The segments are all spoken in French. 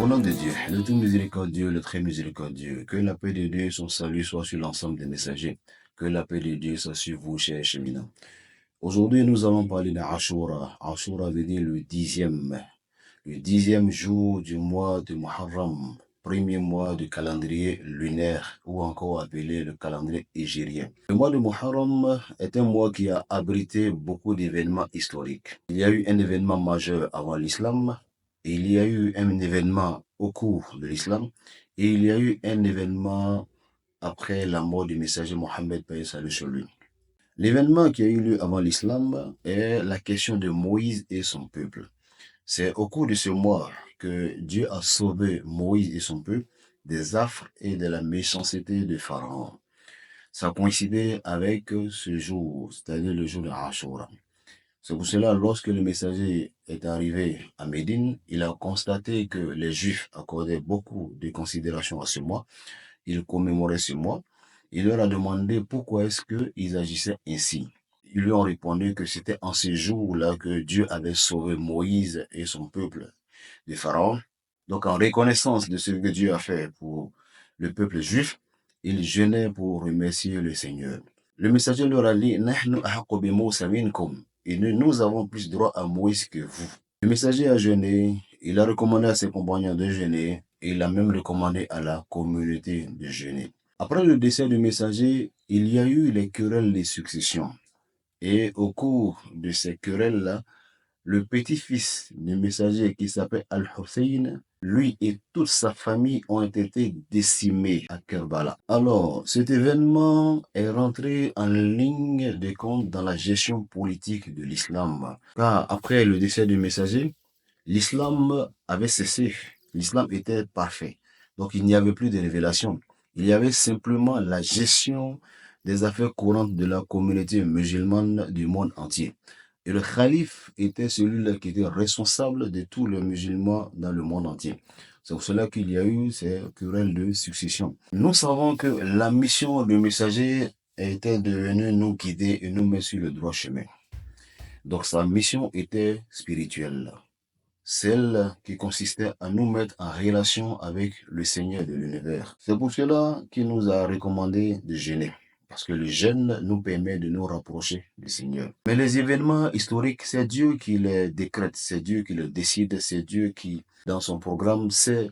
Au nom de Dieu, le tout miséricordieux, le très miséricordieux, que la paix de Dieu et son salut soient sur l'ensemble des messagers, que la paix de Dieu soit sur vous, chers cheminants. Aujourd'hui, nous allons parler d'Ashura. Ashura veut dire le dixième jour du mois de Muharram, premier mois du calendrier lunaire, ou encore appelé le calendrier hégirien. Le mois de Muharram est un mois qui a abrité beaucoup d'événements historiques. Il y a eu un événement majeur avant l'islam, il y a eu un événement au cours de l'islam, et il y a eu un événement après la mort du messager Mohammed, paix et salut sur lui. L'événement qui a eu lieu avant l'islam est la question de Moïse et son peuple. C'est au cours de ce mois que Dieu a sauvé Moïse et son peuple des affres et de la méchanceté de Pharaon. Ça coïncidait avec ce jour, c'est-à-dire le jour de Ashura. C'est pour cela, lorsque le messager est arrivé à Médine, il a constaté que les Juifs accordaient beaucoup de considération à ce mois. Ils commémoraient ce mois. Il leur a demandé pourquoi est-ce qu'ils agissaient ainsi. Ils lui ont répondu que c'était en ce jour-là que Dieu avait sauvé Moïse et son peuple de Pharaon. Donc, en reconnaissance de ce que Dieu a fait pour le peuple juif, ils jeûnaient pour remercier le Seigneur. Le messager leur a dit, et nous avons plus droit à Moïse que vous. Le messager a jeûné, il a recommandé à ses compagnons de jeûner, et il a même recommandé à la communauté de jeûner. Après le décès du messager, il y a eu les querelles de succession. Et au cours de ces querelles-là, le petit-fils du messager qui s'appelle Al-Hussein, lui et toute sa famille ont été décimés à Kerbala. Alors, cet événement est rentré en ligne de compte dans la gestion politique de l'islam. Car après le décès du messager, l'islam avait cessé. L'islam était parfait. Donc, il n'y avait plus de révélation. Il y avait simplement la gestion des affaires courantes de la communauté musulmane du monde entier. Et le calife était celui-là qui était responsable de tous les musulmans dans le monde entier. C'est pour cela qu'il y a eu ces querelles de succession. Nous savons que la mission du messager était de venir nous guider et nous mettre sur le droit chemin. Donc sa mission était spirituelle. Celle qui consistait à nous mettre en relation avec le Seigneur de l'univers. C'est pour cela qu'il nous a recommandé de jeûner. Parce que le jeûne nous permet de nous rapprocher du Seigneur. Mais les événements historiques, c'est Dieu qui les décrète, c'est Dieu qui les décide, c'est Dieu qui, dans son programme, sait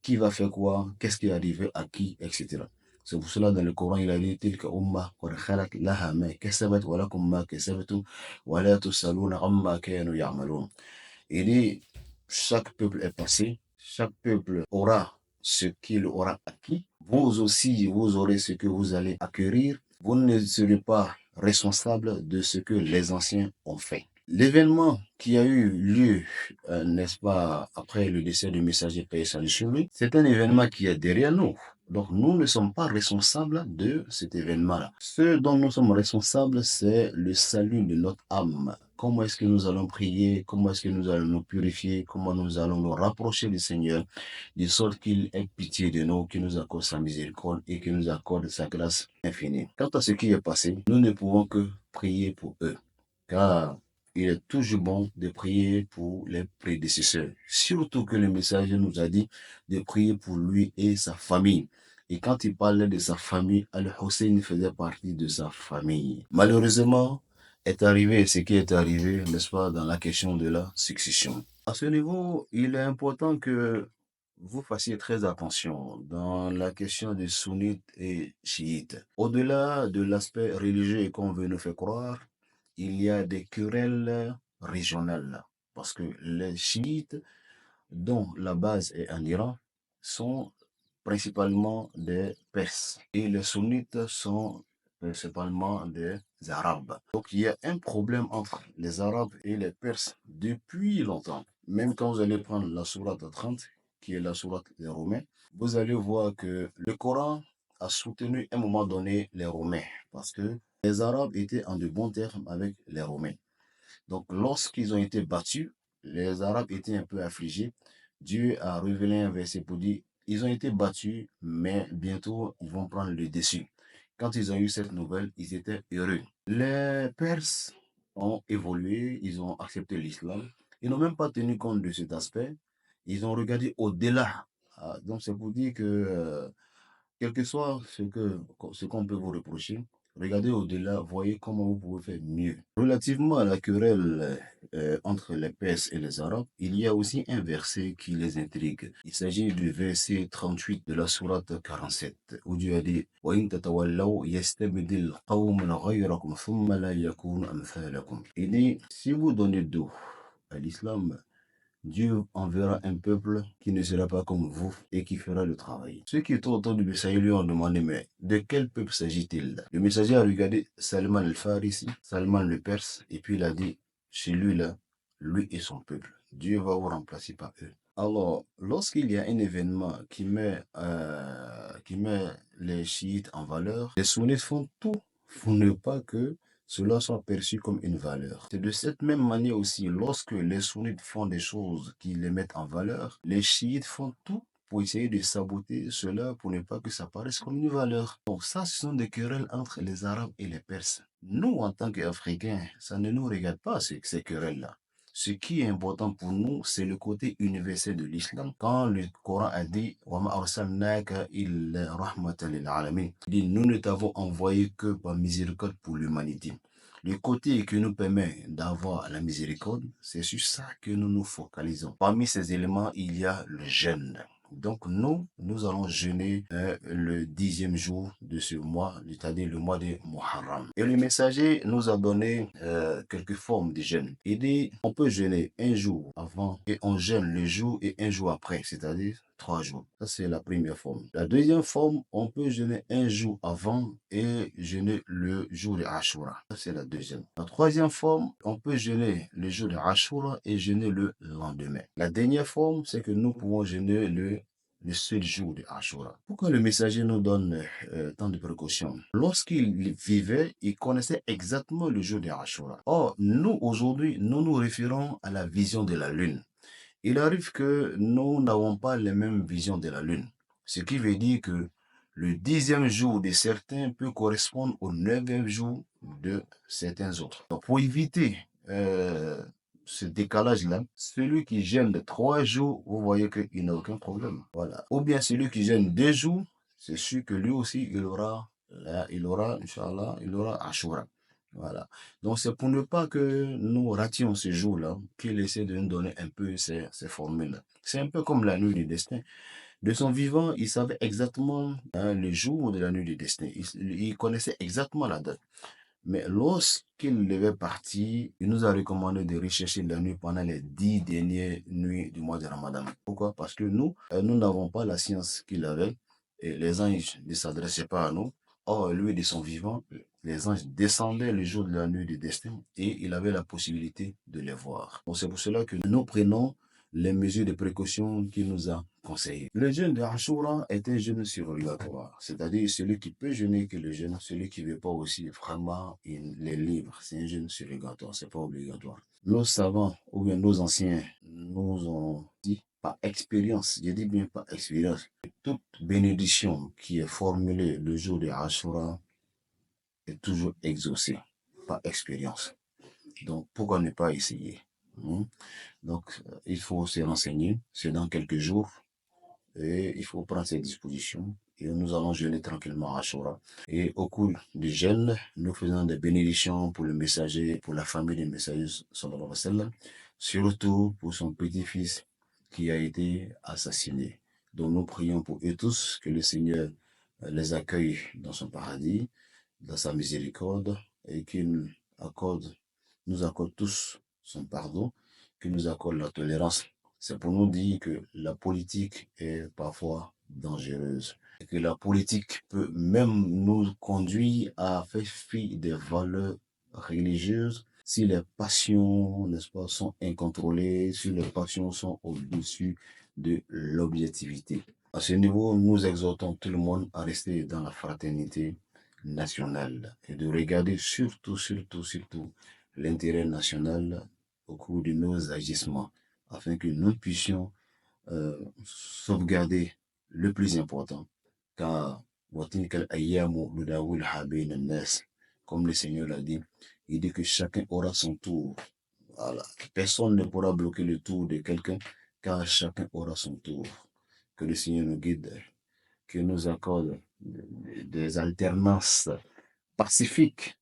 qui va faire quoi, qu'est-ce qui est arrivé à qui, etc. C'est pour cela dans le Coran, il a dit Tilka umma qad khalat laha ma kasabat wa lakum ma kasabtum wa la tusaluna amma kanu ya'malun. Il dit chaque peuple est passé, chaque peuple aura ce qu'il aura acquis. Vous aussi, vous aurez ce que vous allez acquérir. Vous ne serez pas responsable de ce que les anciens ont fait. L'événement qui a eu lieu, n'est-ce pas, après le décès du messager paix et salut sur lui, c'est un événement qui est derrière nous. Donc, nous ne sommes pas responsables de cet événement-là. Ce dont nous sommes responsables, c'est le salut de notre âme. Comment est-ce que nous allons prier? Comment est-ce que nous allons nous purifier? Comment nous allons nous rapprocher du Seigneur, de sorte qu'il ait pitié de nous, qu'il nous accorde sa miséricorde et qu'il nous accorde sa grâce infinie. Quant à ce qui est passé, nous ne pouvons que prier pour eux. Car il est toujours bon de prier pour les prédécesseurs. Surtout que le messager nous a dit de prier pour lui et sa famille. Et quand il parlait de sa famille, Al-Hussein faisait partie de sa famille. Malheureusement, est arrivé ce qui est arrivé, n'est-ce pas, dans la question de la succession. À ce niveau, il est important que vous fassiez très attention dans la question des sunnites et chiites. Au-delà de l'aspect religieux qu'on veut nous faire croire, il y a des querelles régionales. Parce que les chiites, dont la base est en Iran, sont principalement des Perses. Et les sunnites sont principalement des Arabes. Donc il y a un problème entre les Arabes et les Perses depuis longtemps. Même quand vous allez prendre la sourate 30, qui est la sourate des Romains, vous allez voir que le Coran a soutenu à un moment donné les Romains. Parce que les Arabes étaient en de bons termes avec les Romains. Donc, lorsqu'ils ont été battus, les Arabes étaient un peu affligés. Dieu a révélé un verset pour dire, ils ont été battus, mais bientôt, ils vont prendre le dessus. Quand ils ont eu cette nouvelle, ils étaient heureux. Les Perses ont évolué, ils ont accepté l'islam. Ils n'ont même pas tenu compte de cet aspect. Ils ont regardé au-delà. Donc c'est pour dire que, quel que soit ce qu'on peut vous reprocher, regardez au-delà, voyez comment vous pouvez faire mieux. Relativement à la querelle entre les Perses et les Arabes, il y a aussi un verset qui les intrigue. Il s'agit du verset 38 de la sourate 47, où Dieu a dit وَإِن تَتَوَلَّوْا يَسْتَبْدِلْ قَوْمًا غَيْرَكُمْ ثُمَّ لَا يَكُونُوا أَمْثَالَكُمْ. Il dit, si vous donnez dos à l'islam, Dieu enverra un peuple qui ne sera pas comme vous et qui fera le travail. Ceux qui étaient autour du messager lui ont demandé, mais de quel peuple s'agit-il? Le messager a regardé Salman al-Farisi, Salman le Perse, et puis il a dit, chez lui-là, lui et son peuple. Dieu va vous remplacer par eux. Alors, lorsqu'il y a un événement qui met les chiites en valeur, les sunnites font tout pour ne pas que cela soit perçu comme une valeur. C'est de cette même manière aussi, lorsque les sunnites font des choses qui les mettent en valeur, les chiites font tout pour essayer de saboter cela pour ne pas que ça paraisse comme une valeur. Donc ça, ce sont des querelles entre les Arabes et les Perses. Nous, en tant qu'Africains, ça ne nous regarde pas, ces querelles-là. Ce qui est important pour nous, c'est le côté universel de l'islam. Quand le Coran a dit وَمَا أَرْسَلْنَاكَ إِلَّا رَحْمَةً لِلْعَالَمِينَ, il dit, nous ne t'avons envoyé que par miséricorde pour l'humanité. Le côté qui nous permet d'avoir la miséricorde, c'est sur ça que nous nous focalisons. Parmi ces éléments, il y a le jeûne. Donc nous allons jeûner le 10e jour de ce mois, c'est-à-dire le mois de Muharram. Et le messager nous a donné quelques formes de jeûne. Il dit, on peut jeûner un jour avant et on jeûne le jour et un jour après, c'est-à-dire 3 jours. Ça, c'est la première forme. La deuxième forme, on peut jeûner un jour avant et jeûner le jour de Ashura. Ça, c'est la deuxième. La troisième forme, on peut jeûner le jour de Ashura et jeûner le lendemain. La dernière forme, c'est que nous pouvons jeûner le seul jour de Ashura. Pourquoi le messager nous donne tant de précautions? Lorsqu'il vivait, il connaissait exactement le jour de Ashura. Or, nous, aujourd'hui, nous nous référons à la vision de la lune. Il arrive que nous n'avons pas les mêmes visions de la lune. Ce qui veut dire que le 10e jour de certains peut correspondre au 9e jour de certains autres. Donc, pour éviter ce décalage-là, celui qui gêne de 3 jours, vous voyez qu'il n'a aucun problème. Voilà. Ou bien celui qui gêne 2 jours, c'est sûr que lui aussi, Inch'Allah, il aura Ashura. Voilà. Donc, c'est pour ne pas que nous rations ce jour-là qu'il essaie de nous donner un peu ces formules. C'est un peu comme la nuit du destin. De son vivant, il savait exactement le jour de la nuit du destin. Il connaissait exactement la date. Mais lorsqu'il devait partir, il nous a recommandé de rechercher la nuit pendant les 10 dernières nuits du mois de Ramadan. Pourquoi? Parce que nous n'avons pas la science qu'il avait et les anges ne s'adressaient pas à nous. Or, lui, de son vivant, les anges descendaient le jour de la nuit du destin et il avait la possibilité de les voir. Donc, c'est pour cela que nous prenons les mesures de précaution qu'il nous a conseillées. Le jeûne de Ashura est un jeûne surrogatoire, c'est-à-dire celui qui peut jeûner que le jeûne, celui qui ne veut pas aussi vraiment, il est libre. C'est un jeûne surrogatoire, c'est pas obligatoire. Nos savants ou bien nos anciens nous ont dit par expérience, je dis bien par expérience, que toute bénédiction qui est formulée le jour de Ashura est toujours exaucée par expérience. Donc pourquoi ne pas essayer? Donc, il faut se renseigner. C'est dans quelques jours. Et il faut prendre ses dispositions. Et nous allons jeûner tranquillement à Ashura. Et au cours du jeûne, nous faisons des bénédictions pour le messager, pour la famille du messager, sallallahu alayhi wa sallam, surtout pour son petit-fils qui a été assassiné. Donc, nous prions pour eux tous, que le Seigneur les accueille dans son paradis, dans sa miséricorde, et qu'il nous accorde tous son pardon, qu'il nous accorde la tolérance. C'est pour nous dire que la politique est parfois dangereuse. Et que la politique peut même nous conduire à faire fi des valeurs religieuses si les passions, n'est-ce pas, sont incontrôlées, si les passions sont au-dessus de l'objectivité. À ce niveau, nous exhortons tout le monde à rester dans la fraternité nationale et de regarder surtout l'intérêt national au cours de nos agissements, afin que nous puissions sauvegarder le plus important, car comme le Seigneur l'a dit, il dit que chacun aura son tour. Voilà. Personne ne pourra bloquer le tour de quelqu'un, car chacun aura son tour. Que le Seigneur nous guide, qu'il nous accorde des alternances pacifiques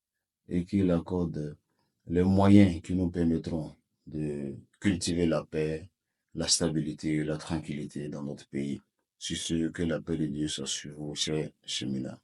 et qu'il accorde les moyens qui nous permettront de cultiver la paix, la stabilité et la tranquillité dans notre pays. Sur ce, que la paix de Dieu soit sur vous, chers cheminots.